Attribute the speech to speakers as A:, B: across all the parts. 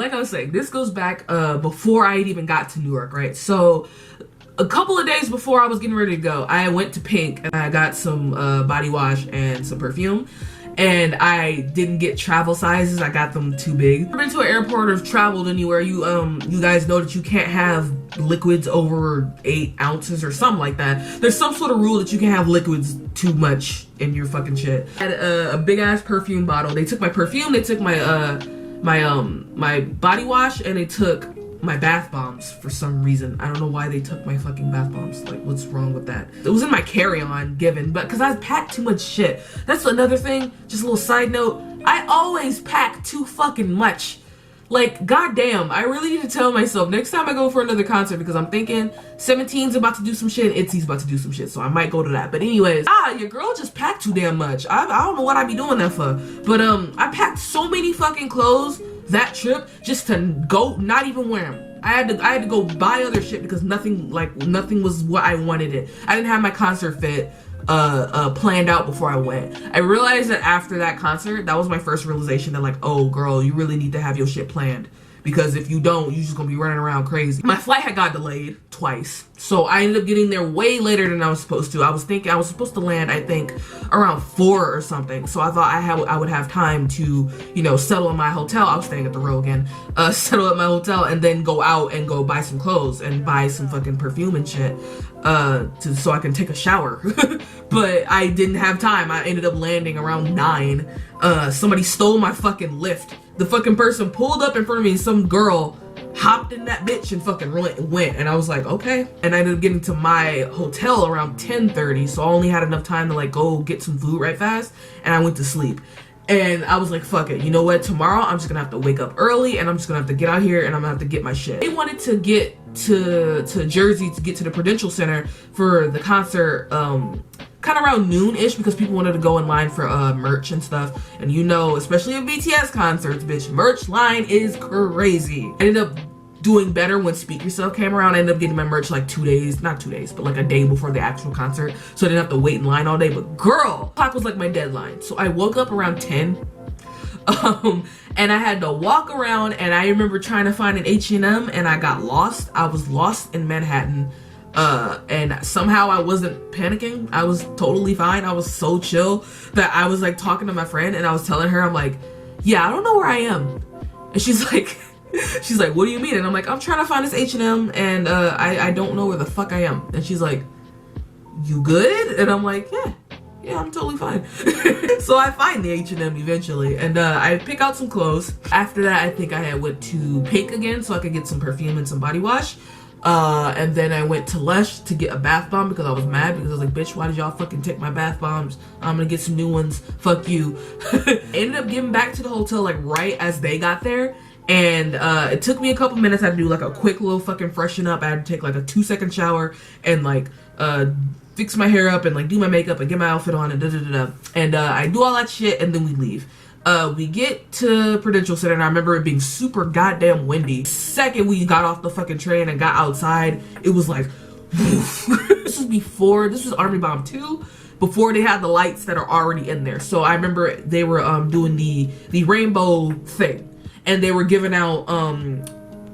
A: like I was saying, this goes back before I even got to New York, right? So a couple of days before I was getting ready to go, I went to Pink and I got some body wash and some perfume. And I didn't get travel sizes. I got them too big. I've been to an airport or traveled anywhere. You guys know that you can't have liquids over 8 ounces or something like that. There's some sort of rule that you can't have liquids too much in your fucking shit. I had a big ass perfume bottle. They took my perfume. They took my my body wash, and they took my bath bombs for some reason. I don't know why they took my fucking bath bombs. Like, what's wrong with that? It was in my carry-on given, but because I packed too much shit. That's another thing, just a little side note. I always pack too fucking much. Like, goddamn, I really need to tell myself next time I go for another concert, because I'm thinking 17's about to do some shit and ITZY's about to do some shit, so I might go to that. But anyways, your girl just packed too damn much. I don't know what I be doing that for. But I packed so many fucking clothes that trip just to go not even wear them. I had to go buy other shit because nothing was what I wanted it. I didn't have my concert fit planned out before I went. I realized that after that concert, that was my first realization that, like, oh girl, you really need to have your shit planned, because if you don't, you're just gonna be running around crazy. My flight had got delayed twice, so I ended up getting there way later than I was supposed to. I was thinking I was supposed to land, I think, around 4 or something. So I thought I would have time to, you know, settle in my hotel. I was staying at the Row again. Settle at my hotel and then go out and go buy some clothes and buy some fucking perfume and shit, so I can take a shower. But I didn't have time. I ended up landing around 9. Somebody stole my fucking lift. The fucking person pulled up in front of me and some girl hopped in that bitch and fucking went. And I was like, okay. And I ended up getting to my hotel around 10:30. So I only had enough time to like go get some food right fast. And I went to sleep. And I was like, fuck it. You know what? Tomorrow I'm just gonna have to wake up early and I'm just gonna have to get out here and I'm gonna have to get my shit. They wanted to get to Jersey to get to the Prudential Center for the concert kind of around noon-ish, because people wanted to go in line for merch and stuff. And you know, especially at BTS concerts, bitch, merch line is crazy. I ended up doing better when Speak Yourself came around. I ended up getting my merch like 2 days, not 2 days, but like a day before the actual concert, so I didn't have to wait in line all day. But girl, clock was like my deadline. So I woke up around 10 and I had to walk around, and I remember trying to find an H&M and I got lost. I was lost in Manhattan. And somehow I wasn't panicking. I was totally fine. I was so chill that I was like talking to my friend and I was telling her, I'm like, yeah, I don't know where I am. And she's like, what do you mean? And I'm like, I'm trying to find this H&M and I don't know where the fuck I am. And she's like, you good? And I'm like, yeah, I'm totally fine. So I find the H&M eventually, and I pick out some clothes. After that, I think I had went to Pink again so I could get some perfume and some body wash. And then I went to Lush to get a bath bomb because I was mad, because I was like, bitch, why did y'all fucking take my bath bombs? I'm gonna get some new ones. Fuck you. Ended up getting back to the hotel like right as they got there. And it took me a couple minutes. I had to do like a quick little fucking freshen up. I had to take like a 2-second shower and like fix my hair up and like do my makeup and get my outfit on and da-da-da-da. And I do all that shit and then we leave. We get to Prudential Center and I remember it being super goddamn windy. Second we got off the fucking train and got outside, it was like, woof. This was Army Bomb 2, before they had the lights that are already in there. So I remember they were doing the rainbow thing, and they were giving out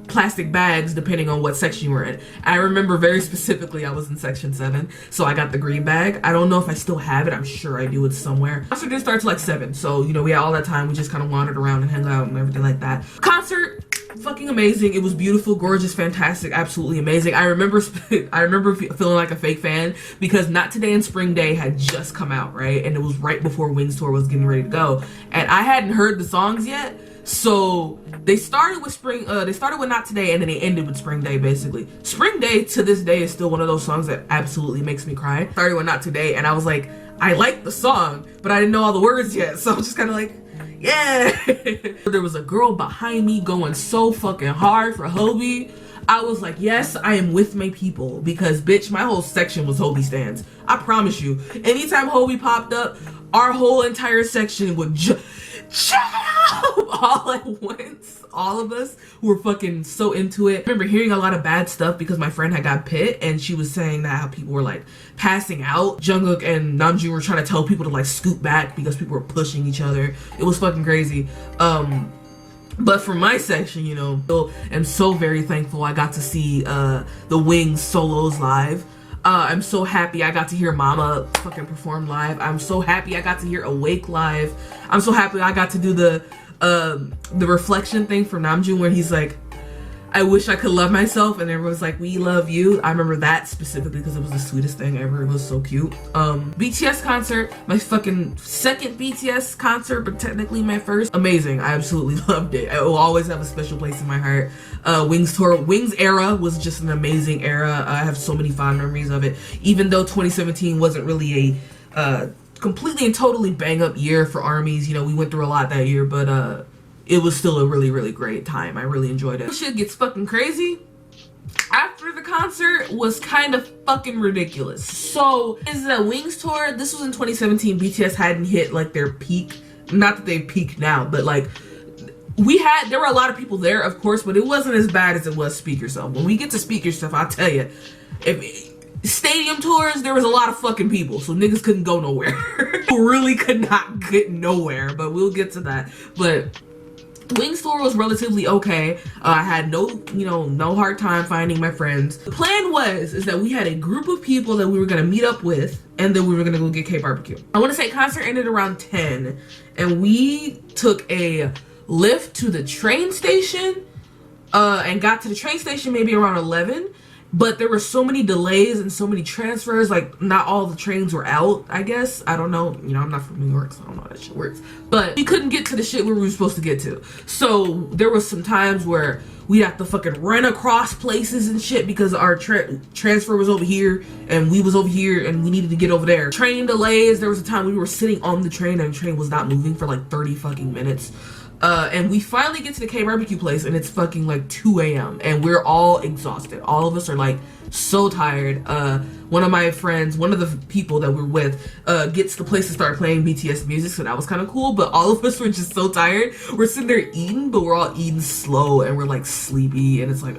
A: plastic bags depending on what section you were in. I remember very specifically I was in section 7, so I got the green bag. I don't know if I still have it. I'm sure I do. It's somewhere. Concert didn't start till like 7, so you know, we had all that time. We just kind of wandered around and hung out and everything like that. Concert, fucking amazing. It was beautiful, gorgeous, fantastic, absolutely amazing. I remember feeling like a fake fan because Not Today and Spring Day had just come out, right? And it was right before Wings Tour was getting ready to go, and I hadn't heard the songs yet. So they started with Not Today and then they ended with Spring Day, basically. Spring Day to this day is still one of those songs that absolutely makes me cry. Started with Not Today and I was like, I like the song, but I didn't know all the words yet. So I was just kind of like, yeah. There was a girl behind me going so fucking hard for Hobie. I was like, yes, I am with my people, because bitch, my whole section was Hobie stans. I promise you. Anytime Hobie popped up, our whole entire section would jump all at once. All of us were fucking so into it. I remember hearing a lot of bad stuff because my friend had got pit and she was saying that how people were like passing out. Jungkook and Namjoon were trying to tell people to like scoot back because people were pushing each other. It was fucking crazy. But for my section, you know, I'm so very thankful I got to see the Wings solos live. I'm so happy I got to hear Mama fucking perform live. I'm so happy I got to hear Awake live. I'm so happy I got to do the reflection thing for Namjoon where he's like, I wish I could love myself, and everyone's like, we love you. I remember that specifically because it was the sweetest thing ever. It was so cute. BTS concert, my fucking second BTS concert, but technically my first. Amazing. I absolutely loved it. It will always have a special place in my heart. Wings tour, Wings era was just an amazing era. I have so many fond memories of it. Even though 2017 wasn't really a completely and totally bang up year for ARMYs, you know, we went through a lot that year, but it was still a really, really great time. I really enjoyed it. Shit gets fucking crazy. After the concert was kind of fucking ridiculous. So, is the Wings tour, this was in 2017. BTS hadn't hit like their peak. Not that they've peaked now, but like, there were a lot of people there, of course, but it wasn't as bad as it was Speak Yourself. When we get to Speak Yourself, I'll tell you, if stadium tours, there was a lot of fucking people, so niggas couldn't go nowhere. Really could not get nowhere, but we'll get to that. But Wings tour was relatively okay. I had no hard time finding my friends. The plan is that we had a group of people that we were gonna meet up with, and then we were gonna go get K-barbecue. I wanna say concert ended around 10, and we took a lift to the train station, and got to the train station maybe around 11. But there were so many delays and so many transfers, like not all the trains were out, I guess. I don't know, you know, I'm not from New York, so I don't know how that shit works. But we couldn't get to the shit where we were supposed to get to. So there was some times where we'd have to fucking run across places and shit because our transfer was over here and we was over here and we needed to get over there. Train delays, there was a time we were sitting on the train and the train was not moving for like 30 fucking minutes. And we finally get to the K-barbecue place and it's fucking like 2 a.m. and we're all exhausted. All of us are like so tired. One of my friends, one of the people that we're with, gets the place to start playing BTS music, so that was kind of cool, but all of us were just so tired. We're sitting there eating, but we're all eating slow and we're like sleepy and it's like,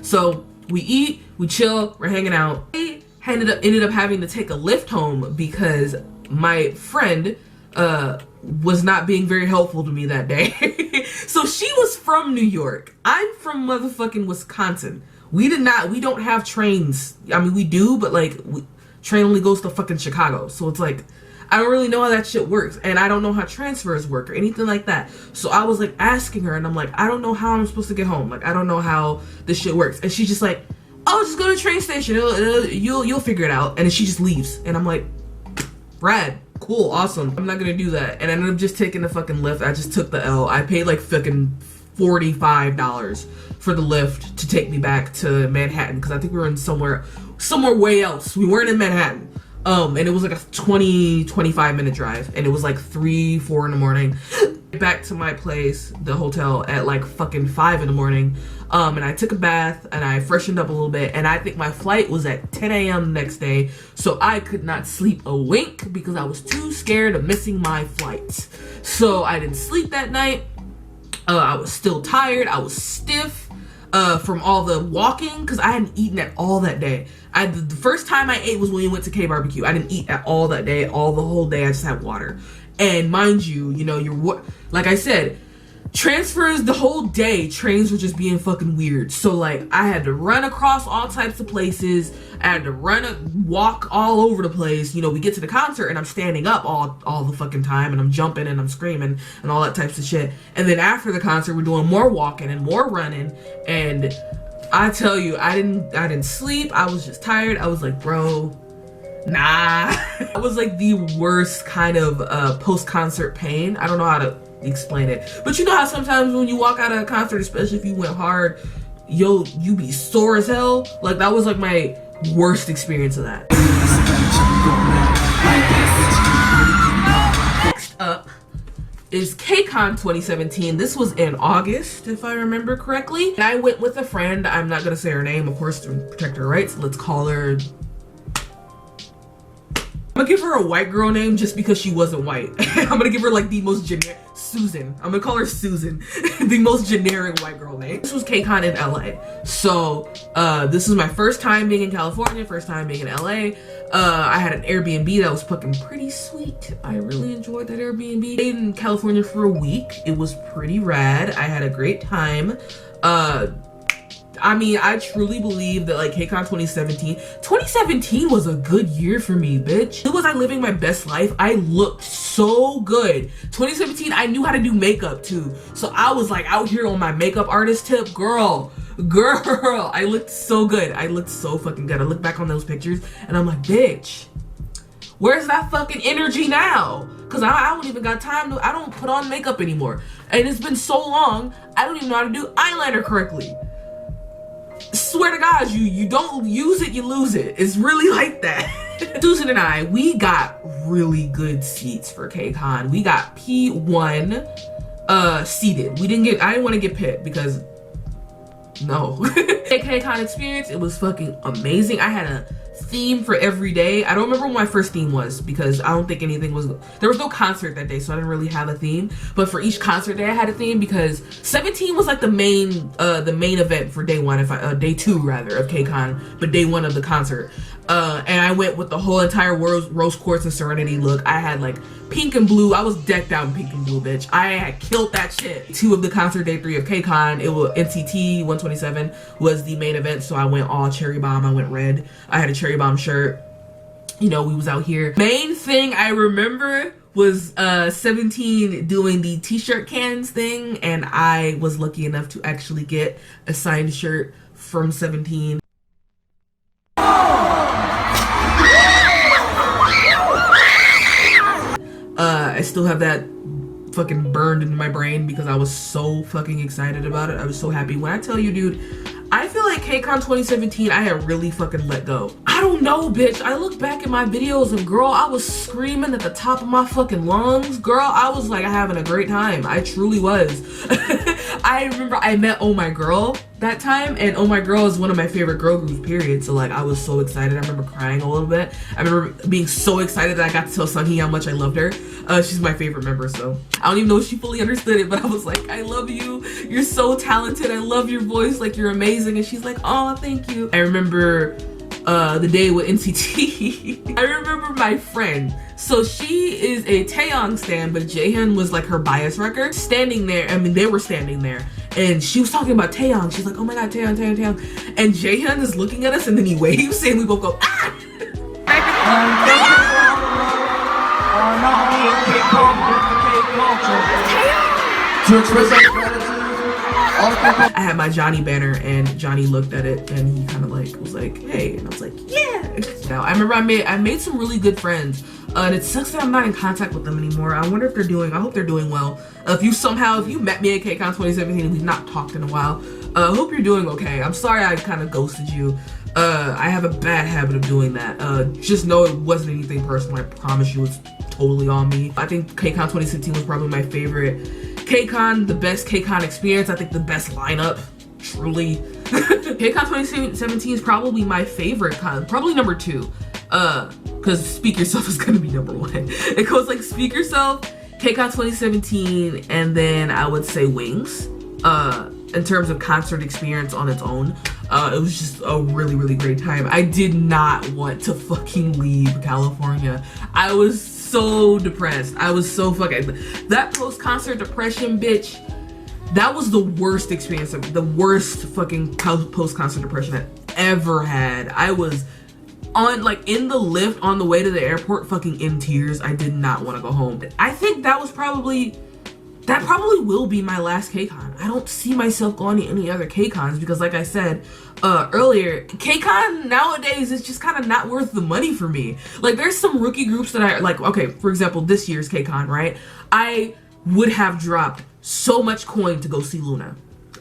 A: So we eat, we chill, we're hanging out. I ended up having to take a lift home because my friend, was not being very helpful to me that day. So she was from New York. I'm from motherfucking Wisconsin. We don't have trains. I mean, we do, but like, train only goes to fucking Chicago. So it's like, I don't really know how that shit works. And I don't know how transfers work or anything like that. So I was like asking her and I'm like, I don't know how I'm supposed to get home. Like, I don't know how this shit works. And she's just like, oh, just go to the train station. You'll figure it out. And then she just leaves. And I'm like, rad. Cool, awesome. I'm not gonna do that. And I ended up just taking the fucking lift. I just took the L. I paid like fucking $45 for the lift to take me back to Manhattan because I think we were in somewhere way else. We weren't in Manhattan. And it was like a 25 minute drive and it was like 3-4 in the morning. Back to my place, the hotel, at like fucking 5 in the morning. And I took a bath and I freshened up a little bit and I think my flight was at 10 a.m. the next day, so I could not sleep a wink because I was too scared of missing my flight. So I didn't sleep that night. I was still tired. I was stiff from all the walking because I hadn't eaten at all that day. The first time I ate was when we went to K-barbecue. I didn't eat at all that day. The whole day I just had water. And mind you, like I said, transfers the whole day, trains were just being fucking weird. So like I had to run across all types of places. I had to walk all over the place. You know, we get to the concert and I'm standing up all the fucking time and I'm jumping and I'm screaming and all that types of shit. And then after the concert, we're doing more walking and more running. And I tell you, I didn't sleep. I was just tired. I was like, bro, nah. It was like the worst kind of post-concert pain. I don't know how to explain it, but you know how sometimes when you walk out of a concert, especially if you went hard, you be sore as hell. Like that was like my worst experience of that. Next up is KCON 2017. This was in August, if I remember correctly. And I went with a friend. I'm not gonna say her name, of course, to protect her rights. Let's call her, I'm gonna give her a white girl name just because she wasn't white. I'm gonna give her like the most generic, Susan. I'm gonna call her Susan. The most generic white girl name. This was KCON in LA. So this is my first time being in California, first time being in LA. I had an Airbnb that was fucking pretty sweet. I really enjoyed that Airbnb. Stayed in California for a week. It was pretty rad. I had a great time. I mean, I truly believe that like KCON 2017 was a good year for me, bitch. It was I living my best life. I looked so good. 2017, I knew how to do makeup too. So I was like out here on my makeup artist tip, girl, I looked so good. I looked so fucking good. I look back on those pictures and I'm like, bitch, where's that fucking energy now? Cause I don't even got time to, I don't put on makeup anymore. And it's been so long, I don't even know how to do eyeliner correctly. Swear to God, you don't use it, you lose it. It's really like that. Susan and I, we got really good seats for KCON. We got P1 seated. I didn't want to get pit because no. KCON experience, it was fucking amazing. I had a theme for every day. I don't remember what my first theme was because I don't think anything was, there was no concert that day, so I didn't really have a theme. But for each concert day I had a theme because 17 was like the main event for day one, day two rather of KCON, but day one of the concert. And I went with the whole entire rose quartz and serenity look. I had like pink and blue. I was decked out in pink and blue, bitch. I had killed that shit. Two of the concert, day 3 of KCON, it was NCT 127 was the main event, so I went all cherry bomb. I went red. I had a cherry bomb shirt. You know, we was out here. Main thing I remember was 17 doing the t-shirt cans thing, and I was lucky enough to actually get a signed shirt from 17. I still have that fucking burned into my brain because I was so fucking excited about it. I was so happy. When I tell you, dude, I feel like KCON 2017, I had really fucking let go. I don't know, bitch. I look back at my videos and girl, I was screaming at the top of my fucking lungs. Girl, I was like having a great time. I truly was. I remember I met Oh My Girl that time, and Oh My Girl is one of my favorite girl groups, period. So like I was so excited. I remember crying a little bit. I remember being so excited that I got to tell Sunhee how much I loved her. She's my favorite member, so I don't even know if she fully understood it, but I was like, I love you. You're so talented. I love your voice. Like, you're amazing. And she's like, oh, thank you. I remember the day with NCT. I remember my friend. So she is a Taeyong stan, but Jaehyun was like her bias wrecker. Standing there, I mean, they were standing there, and she was talking about Taeyong. She's like, oh my God, Taeyong, Taeyong, Taeyong. And Jaehyun is looking at us, and then he waves, and we both go, ah!
B: To express our gratitude,
A: I had my Johnny banner, and Johnny looked at it, and he kind of like was like, hey, and I was like, yeah. Now I remember I made some really good friends, and it sucks that I'm not in contact with them anymore. I wonder if they're doing, I hope they're doing well. If you met me at KCON 2017 and we've not talked in a while, I hope you're doing okay. I'm sorry I kind of ghosted you. I have a bad habit of doing that. Just know it wasn't anything personal. I promise you, it's totally on me. I think KCON 2016 was probably my favorite KCON, the best KCON experience. I think the best lineup, truly. KCON 2017 is probably my favorite con, probably number 2. Cause Speak Yourself is gonna be number 1. It goes like Speak Yourself, KCON 2017, and then I would say Wings. In terms of concert experience on its own, it was just a really, really great time. I did not want to fucking leave California. I was so depressed. I was so fucking, that post-concert depression, bitch, that was the worst experience, the worst fucking post-concert depression I've ever had. I was on, like, in the lift on the way to the airport, fucking in tears. I did not want to go home. I think that probably will be my last KCON. I don't see myself going to any other KCONs because, like I said earlier, KCON nowadays is just kind of not worth the money for me. Like, there's some rookie groups that I like. Okay, for example, this year's KCON, right? I would have dropped so much coin to go see Luna.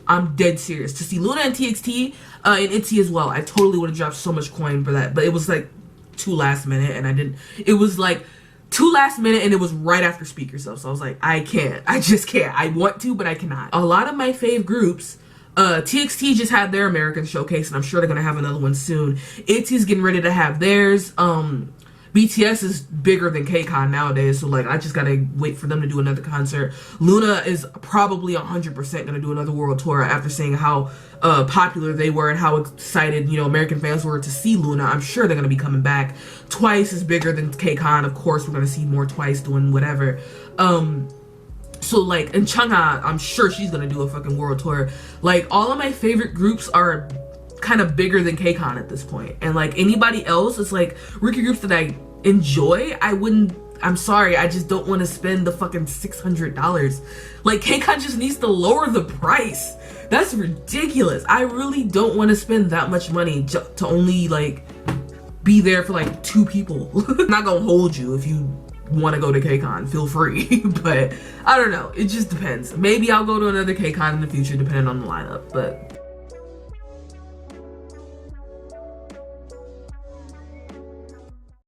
A: I'm dead serious. To see Luna and TXT and ITZY as well. I totally would have dropped so much coin for that, but it was like too last minute, and I didn't. It was like too last minute, and it was right after Speak Yourself, so I was like, I can't. I just can't. I want to, but I cannot. A lot of my fave groups, TXT just had their American showcase, and I'm sure they're gonna have another one soon. ITZY's getting ready to have theirs. BTS is bigger than KCON nowadays, so like I just gotta wait for them to do another concert. Luna is probably 100% gonna do another world tour after seeing how popular they were and how excited, you know, American fans were to see Luna. I'm sure they're gonna be coming back. Twice is bigger than KCON. Of course, we're gonna see more Twice doing whatever. So like, and Chungha, I'm sure she's gonna do a fucking world tour. Like, all of my favorite groups are kind of bigger than KCON at this point. And like anybody else, it's like rookie groups that I enjoy, I'm sorry, I just don't want to spend the fucking $600. Like, KCON just needs to lower the price. That's ridiculous. I really don't want to spend that much money to only like be there for like 2 people. I'm not gonna hold you if you want to go to KCON, feel free. But I don't know, it just depends. Maybe I'll go to another KCON in the future depending on the lineup, but